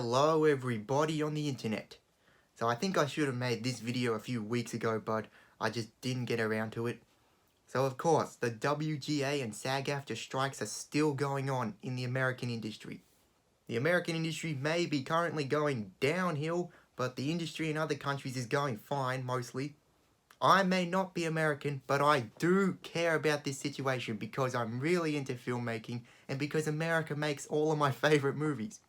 Hello everybody on the internet. So I think I should have made this video a few weeks ago, but I just didn't get around to it. So of course, the WGA and SAG-AFTRA strikes are still going on in the American industry. The American industry may be currently going downhill, but the industry in other countries is going fine, mostly. I may not be American, but I do care about this situation because I'm really into filmmaking and because America makes all of my favorite movies.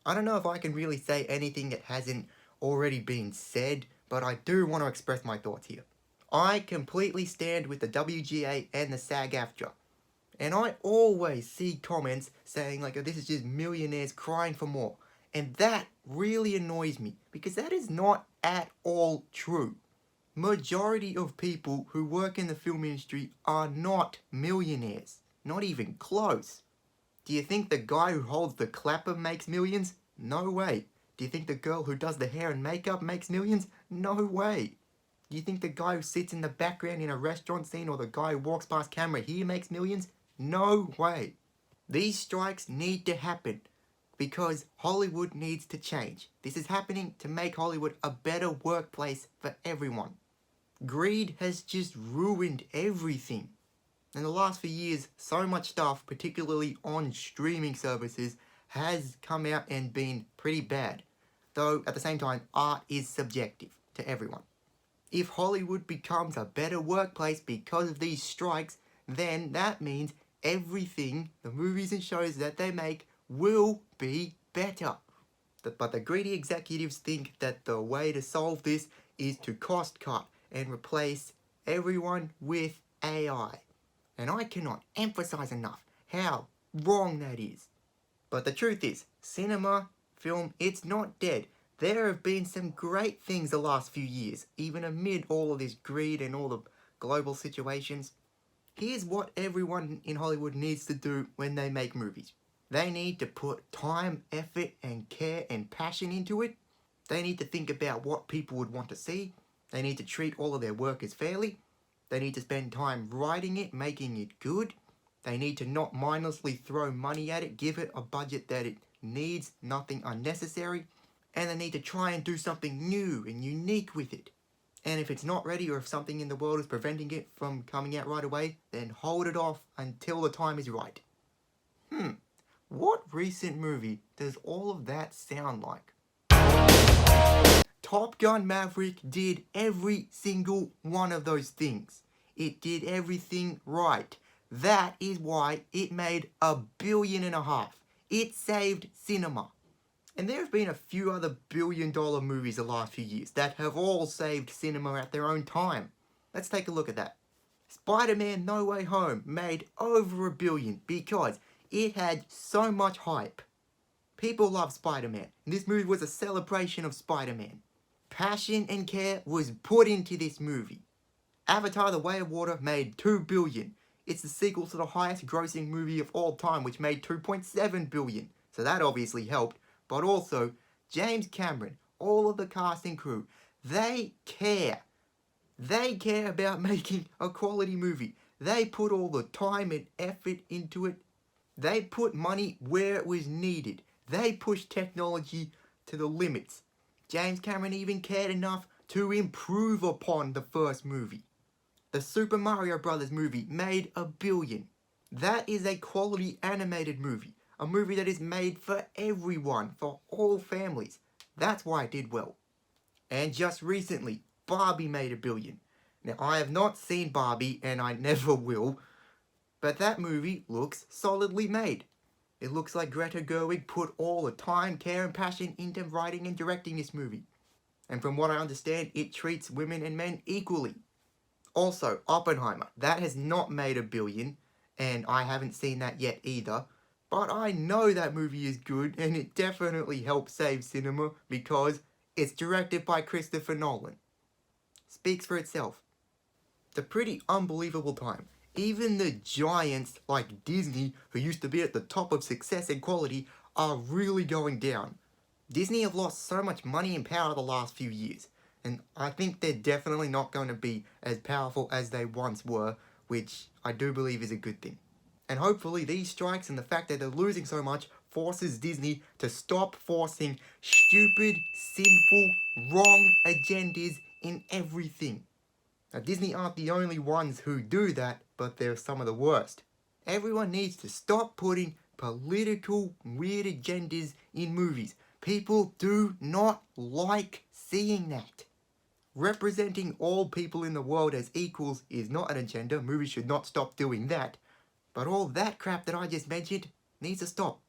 I don't know if I can really say anything that hasn't already been said, but I do want to express my thoughts here. I completely stand with the WGA and the SAG-AFTRA. And I always see comments saying like, oh, this is just millionaires crying for more. And that really annoys me because that is not at all true. Majority of people who work in the film industry are not millionaires. Not even close. Do you think the guy who holds the clapper makes millions? No way. Do you think the girl who does the hair and makeup makes millions? No way. Do you think the guy who sits in the background in a restaurant scene or the guy who walks past camera here makes millions? No way. These strikes need to happen because Hollywood needs to change. This is happening to make Hollywood a better workplace for everyone. Greed has just ruined everything. In the last few years, so much stuff, particularly on streaming services, has come out and been pretty bad. Though, at the same time, art is subjective to everyone. If Hollywood becomes a better workplace because of these strikes, then that means everything, the movies and shows that they make, will be better. But the greedy executives think that the way to solve this is to cost cut and replace everyone with AI. And I cannot emphasize enough how wrong that is. But the truth is, cinema, film, it's not dead. There have been some great things the last few years, even amid all of this greed and all the global situations. Here's what everyone in Hollywood needs to do when they make movies. They need to put time, effort, and care and passion into it. They need to think about what people would want to see. They need to treat all of their workers fairly. They need to spend time writing it, making it good. They need to not mindlessly throw money at it, give it a budget that it needs, nothing unnecessary. And they need to try and do something new and unique with it. And if it's not ready or if something in the world is preventing it from coming out right away, then hold it off until the time is right. What recent movie does all of that sound like? Top Gun Maverick did every single one of those things. It did everything right. That is why it made $1.5 billion. It saved cinema. And there have been a few other billion-dollar movies the last few years that have all saved cinema at their own time. Let's take a look at that. Spider-Man No Way Home made over $1 billion because it had so much hype. People love Spider-Man, and this movie was a celebration of Spider-Man. Passion and care was put into this movie. Avatar: The Way of Water made $2 billion. It's the sequel to the highest grossing movie of all time, which made $2.7 billion. So that obviously helped. But also, James Cameron, all of the cast and crew, they care. They care about making a quality movie. They put all the time and effort into it. They put money where it was needed. They pushed technology to the limits. James Cameron even cared enough to improve upon the first movie. The Super Mario Bros. Movie made $1 billion. That is a quality animated movie. A movie that is made for everyone, for all families. That's why it did well. And just recently, Barbie made $1 billion. Now, I have not seen Barbie, and I never will, but that movie looks solidly made. It looks like Greta Gerwig put all the time, care, and passion into writing and directing this movie. And from what I understand, it treats women and men equally. Also, Oppenheimer. That has not made $1 billion, and I haven't seen that yet either. But I know that movie is good, and it definitely helped save cinema because it's directed by Christopher Nolan. Speaks for itself. It's a pretty unbelievable time. Even the giants like Disney, who used to be at the top of success and quality, are really going down. Disney have lost so much money and power the last few years, and I think they're definitely not going to be as powerful as they once were, which I do believe is a good thing. And hopefully these strikes and the fact that they're losing so much forces Disney to stop forcing stupid, sinful, wrong agendas in everything. Now, Disney aren't the only ones who do that, but they're some of the worst. Everyone needs to stop putting political, weird agendas in movies. People do not like seeing that. Representing all people in the world as equals is not an agenda. Movies should not stop doing that. But all that crap that I just mentioned needs to stop.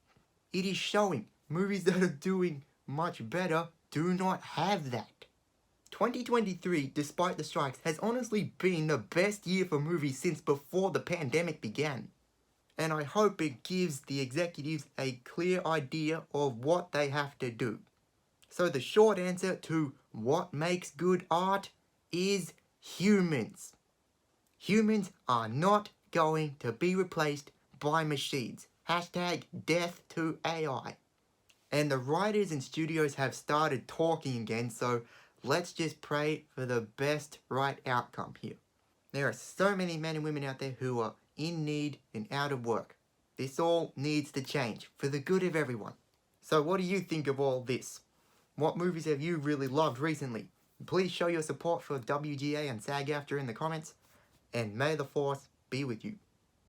It is showing movies that are doing much better do not have that. 2023, despite the strikes, has honestly been the best year for movies since before the pandemic began. And I hope it gives the executives a clear idea of what they have to do. So the short answer to what makes good art is humans. Humans are not going to be replaced by machines. Hashtag death to AI. And the writers and studios have started talking again, so let's just pray for the best right outcome here. There are so many men and women out there who are in need and out of work. This all needs to change for the good of everyone. So what do you think of all this? What movies have you really loved recently? Please show your support for WGA and SAG-AFTRA in the comments, and may the force be with you.